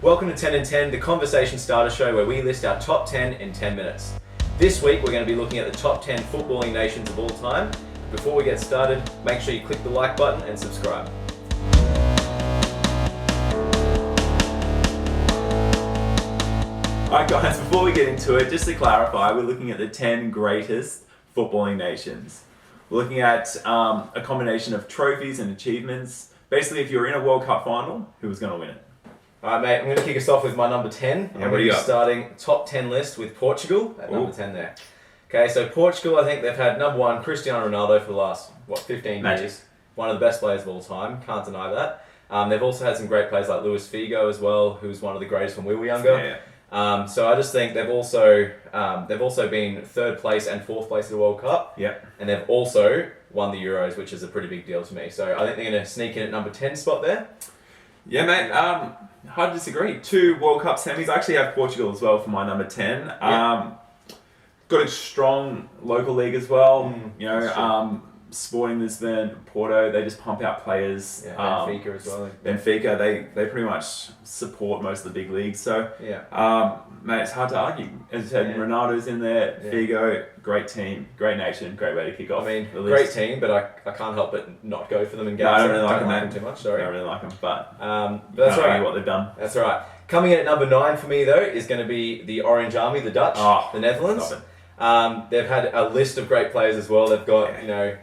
Welcome to 10 and 10, the conversation starter show where we list our top 10 in 10 minutes. This week we're going to be looking at the top 10 footballing nations of all time. Before we get started, make sure you click the like button and subscribe. Alright guys, before we get into it, just to clarify, we're looking at the 10 greatest footballing nations. We're looking at a combination of trophies and achievements. Basically, if you're in a World Cup final, who was going to win it? Alright mate, I'm going to kick us off with my number 10. And we're going to be starting top 10 list with Portugal at number 10 there. Okay, so Portugal, I think they've had number 1 Cristiano Ronaldo for the last, 15 years. One of the best players of all time, can't deny that. They've also had some great players like Luis Figo as well, who's one of the greatest when we were younger. So I just think they've also been 3rd place and 4th place at the World Cup. And they've also won the Euros, which is a pretty big deal to me. So I think they're going to sneak in at number 10 spot there. Yeah, mate. Hard to disagree. 2 World Cup semis. I actually have Portugal as well for my number 10. Got a strong local league as well. Sporting Lisbon, Porto, they just pump out players. Benfica as well. Benfica, they pretty much support most of the big leagues. So, mate, it's hard to argue. As I said, Ronaldo's in there, Figo, great team, great nation, great way to kick off. I mean, great team, but I can't help but not go for them in games. No, I don't really like them too much, sorry. I don't really like them, but that's right. What they've done. That's right. Coming in at number 9 for me, though, is going to be the Orange Army, the Dutch, the Netherlands. They've had a list of great players as well. They've got,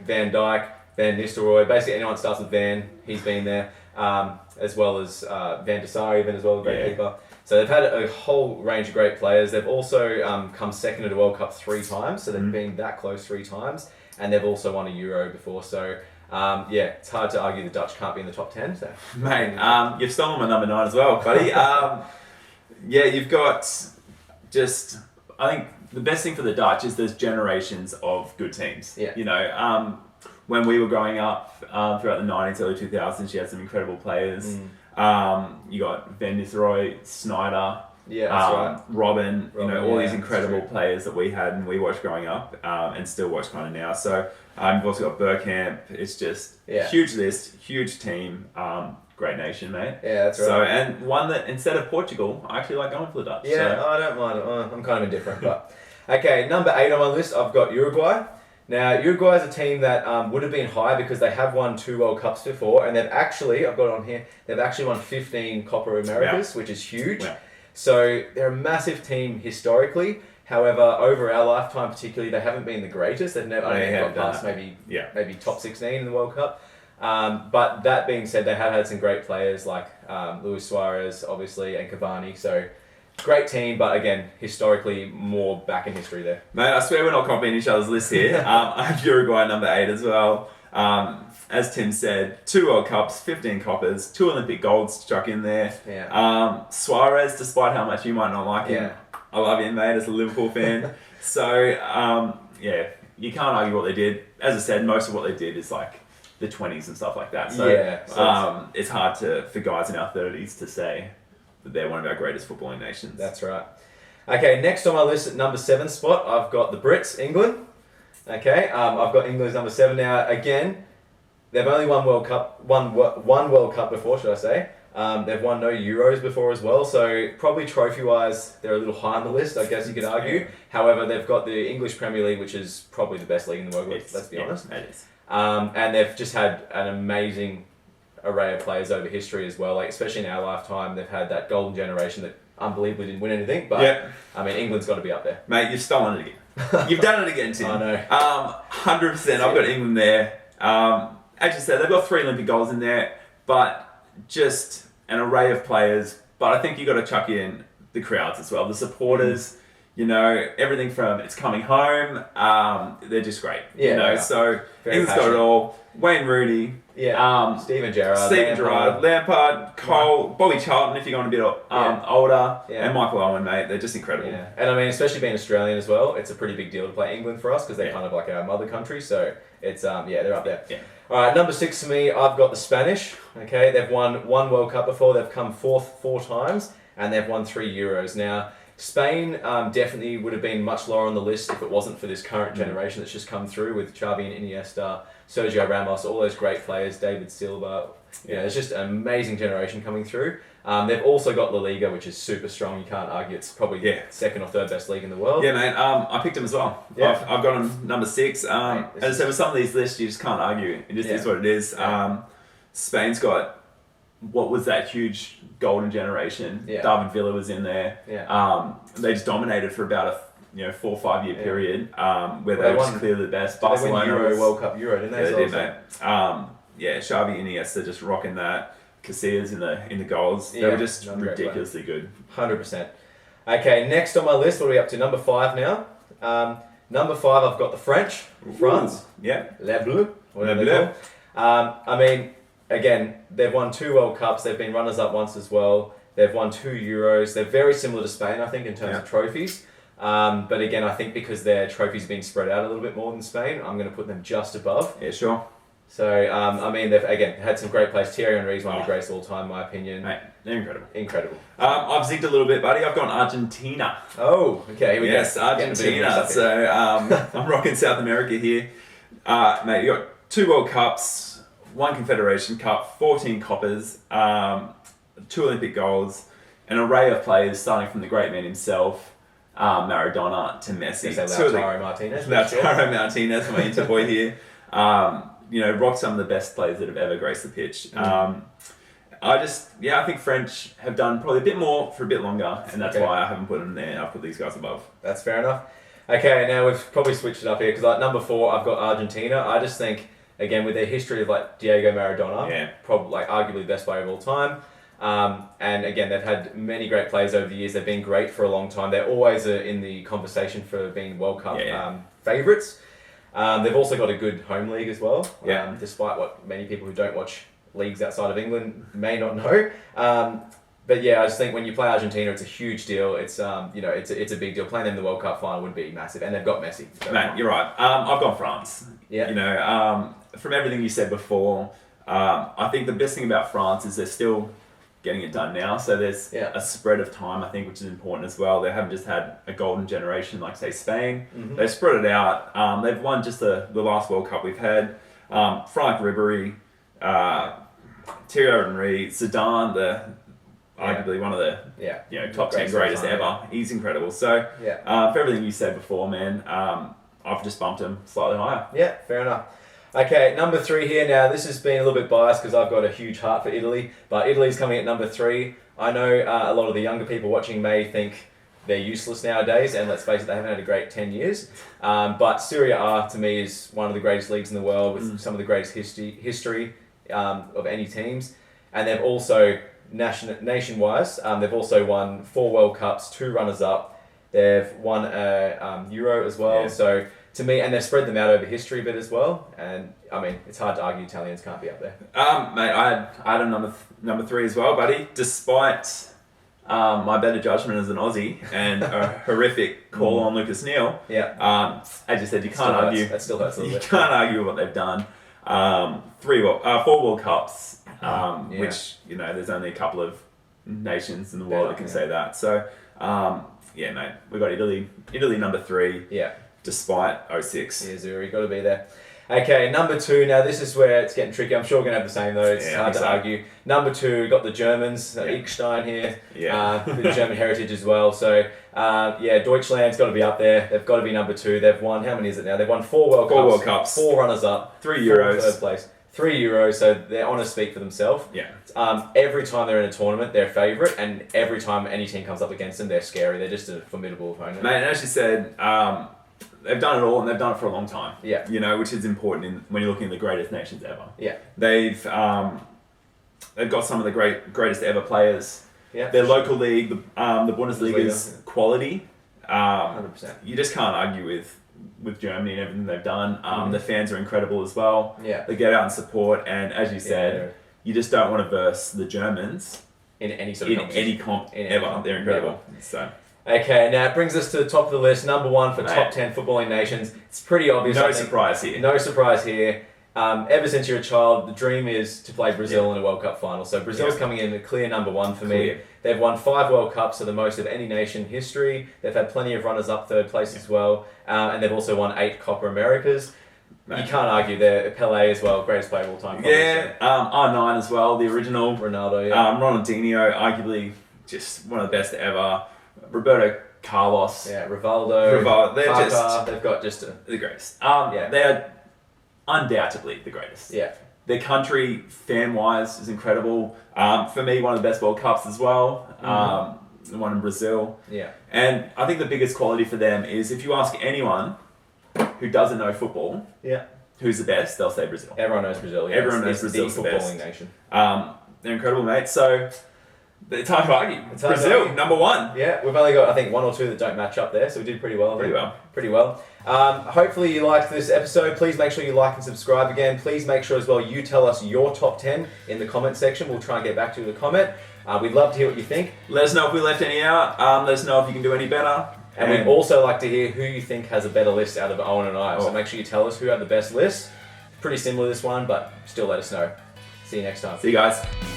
Van Dijk, Van Nistelrooy, basically anyone that starts with Van, he's been there, as well as Van der Sar even as well, a great keeper. So they've had a whole range of great players. They've also come second at a World Cup 3 times, so they've been that close 3 times, and they've also won a Euro before. So it's hard to argue the Dutch can't be in the top 10. So. Mate, you've stolen my number 9 as well, buddy. You've got just, I think, the best thing for the Dutch is there's generations of good teams. When we were growing up throughout the 90s, early 2000s, you had some incredible players. You got Van Nistelrooy, Sneijder, Robin, all these incredible players that we had and we watched growing up and still watch kind of now. So you've also got Bergkamp. It's just huge list, huge team. Great nation, mate. Yeah, that's right. So, and one that, instead of Portugal, I actually like going for the Dutch. Yeah, I don't mind it. I'm kind of indifferent. But okay, number 8 on my list, I've got Uruguay. Now, Uruguay is a team that would have been high because they have won 2 World Cups before, and they've actually, I've got it on here, they've actually won 15 Copa Americas, which is huge. So they're a massive team historically. However, over our lifetime particularly, they haven't been the greatest. They've never got past maybe top 16 in the World Cup. But that being said, they have had some great players like Luis Suarez, obviously, and Cavani. So great team, but again, historically more back in history there. Mate, I swear we're not copying each other's list here. I have Uruguay number 8 as well. As Tim said, 2 World Cups, 15 Coppers, 2 Olympic golds struck in there. Suarez, despite how much you might not like him, I love him, mate, as a Liverpool fan. So, you can't argue what they did. As I said, most of what they did is like the 20s and stuff like that. So, it's hard for guys in our 30s to say that they're one of our greatest footballing nations. That's right. Okay, next on my list at number 7 spot, I've got the Brits, England. Okay, I've got England's number 7 now. Again, they've only won World Cup, one World Cup before, should I say. They've won no Euros before as well, so probably trophy-wise, they're a little high on the list, I guess you could argue. However, they've got the English Premier League, which is probably the best league in the world, let's be honest. It is. And they've just had an amazing array of players over history as well. Like especially in our lifetime, they've had that golden generation that unbelievably didn't win anything. But I mean, England's got to be up there. Mate, you've stolen it again. You've done it again, Tim. I know. 100%. I've got England there. As you said, they've got 3 Olympic goals in there, but just an array of players. But I think you got to chuck in the crowds as well, the supporters. Everything from it's coming home. They're just great. So England's got it all. Wayne Rooney. Steven Gerrard, Lampard, Cole, Bobby Charlton if you're going a bit older, and Michael Owen, mate. They're just incredible. And I mean, especially being Australian as well, it's a pretty big deal to play England for us because they're kind of like our mother country. So it's they're up there. All right, number 6 for me, I've got the Spanish. Okay, they've won 1 World Cup before. They've come 4th 4 times, and they've won 3 Euros. Now, Spain definitely would have been much lower on the list if it wasn't for this current generation that's just come through with Xavi and Iniesta, Sergio Ramos, all those great players, David Silva. It's just an amazing generation coming through. They've also got La Liga, which is super strong. You can't argue. It's probably second or third best league in the world. Yeah, mate. I picked them as well. Yeah. I've got them number 6. As I said, with some of these lists, you just can't argue. It just is what it is. Yeah. Spain's got, what was that huge golden generation? Yeah. David Villa was in there. Yeah. They just dominated for about a 4 or 5 year period where they were just clearly the best. Barcelona won World Cup Euro, didn't they? Yeah, they did, mate. Xavi, Iniesta just rocking that. Casillas in the goals. They were just ridiculously good. 100%. Okay, next on my list, what are we up to? Number 5 now. Number 5, I've got the French. France. Yeah. Les Bleus. Whatever they're called. I mean, again, they've won 2 World Cups. They've been runners-up once as well. They've won 2 Euros. They're very similar to Spain, I think, in terms of trophies. But again, I think because their trophies have been spread out a little bit more than Spain, I'm going to put them just above. Yeah, sure. So, I mean, they've, again, had some great players. Thierry Henry is one of the greatest of all time, in my opinion. Mate, they're incredible. Incredible. I've zigged a little bit, buddy. I've gone Argentina. Oh, okay. Here we go. Yes, Argentina. So, I'm rocking South America here. Mate, you got 2 World Cups, 1 Confederation Cup, 14 Coppers, 2 Olympic golds, an array of players starting from the great man himself, Maradona to Messi. Lautaro Martinez. Lautaro Martinez, my Inter boy here. Rock some of the best players that have ever graced the pitch. I think French have done probably a bit more for a bit longer, and that's why I haven't put them there. I've put these guys above. That's fair enough. Okay, now we've probably switched it up here, because number 4, I've got Argentina. I just think, again, with their history of Diego Maradona, probably arguably the best player of all time. And again, they've had many great players over the years. They've been great for a long time. They're always in the conversation for being World Cup favourites. They've also got a good home league as well, despite what many people who don't watch leagues outside of England may not know. But yeah, I just think when you play Argentina, it's a huge deal. It's it's a big deal. Playing them in the World Cup final would be massive, and they've got Messi. So. Mate, you're right. I've gone France. Yeah. From everything you said before, I think the best thing about France is they're still getting it done now. So there's a spread of time, I think, which is important as well. They haven't just had a golden generation like, say, Spain. Mm-hmm. They've spread it out. They've won just the last World Cup we've had. Franck Ribéry, Thierry Henry, Zidane, arguably one of the top 10 greatest ever. He's incredible. So for everything you said before, man, I've just bumped him slightly higher. Yeah, fair enough. Okay, number 3 here. Now, this has been a little bit biased because I've got a huge heart for Italy, but Italy's coming at number 3. I know a lot of the younger people watching may think they're useless nowadays, and let's face it, they haven't had a great 10 years. But Serie A, to me, is one of the greatest leagues in the world with some of the greatest history of any teams. And they've also, nation-wise, they've also won 4 World Cups, 2 runners-up. They've won a Euro as well, so... To me, and they've spread them out over history a bit as well. And I mean, it's hard to argue Italians can't be up there. Mate, I had a number 3 as well, buddy. Despite my better judgment as an Aussie and a horrific call on Lucas Neal. As you said, you can't argue. That still hurts a little bit. You can't argue what they've done. 4 World Cups, which there's only a couple of nations in the world that can say that. So, mate, we've got Italy number 3. Yeah. Despite 06. Yeah, Zuri, got to be there. Okay, number 2. Now, this is where it's getting tricky. I'm sure we're going to have the same, though. It's hard to argue. Number 2, we've got the Germans, Idstein here. The German heritage as well. So, Deutschland's got to be up there. They've got to be number 2. They've won, how many is it now? They've won 4 World Cups. 4 runners-up. 3 Euros. 4 third place. 3 Euros, so their honours speak for themselves. Every time they're in a tournament, they're favourite, and every time any team comes up against them, they're scary. They're just a formidable opponent. Mate, and as you said... they've done it all, and they've done it for a long time. Which is important when you're looking at the greatest nations ever. They've got some of the greatest ever players. Their local league, the Bundesliga's quality. 100%. You just can't argue with Germany and everything they've done. The fans are incredible as well. They get out and support, and as you said, you just don't want to verse the Germans in any sort of ever. They're incredible. So. Okay, now it brings us to the top of the list, number 1 for top 10 footballing nations. It's pretty obvious. No surprise here. No surprise here. Ever since you're a child, the dream is to play Brazil in a World Cup final. So Brazil's coming in a clear number 1 for me. They've won 5 World Cups, so the most of any nation in history. They've had plenty of runners-up third place as well. And they've also won 8 Copa Americas. No. You can't argue there. Pele as well, greatest player of all time. Yeah, R9 as well, the original. Ronaldo, yeah. Ronaldinho, arguably just one of the best ever. Roberto Carlos. Yeah, Rivaldo. They're Kaká, just they've got just the greatest. They are undoubtedly the greatest. Yeah. Their country, fan-wise, is incredible. For me, one of the best World Cups as well. The one in Brazil. Yeah. And I think the biggest quality for them is if you ask anyone who doesn't know football, who's the best, they'll say Brazil. Everyone knows Brazil. Yeah. Everyone knows Brazil's the best. footballing nation. They're incredible, mate. So it's hard to argue. Brazil, number one. Yeah, we've only got, I think, one or two that don't match up there, so we did pretty well. Pretty well. Hopefully you liked this episode. Please make sure you like and subscribe again. Please make sure as well you tell us your top 10 in the comment section. We'll try and get back to you with a comment. We'd love to hear what you think. Let us know if we left any out. Let us know if you can do any better. And we'd also like to hear who you think has a better list out of Owen and I. So make sure you tell us who had the best list. Pretty similar to this one, but still let us know. See you next time. See you guys.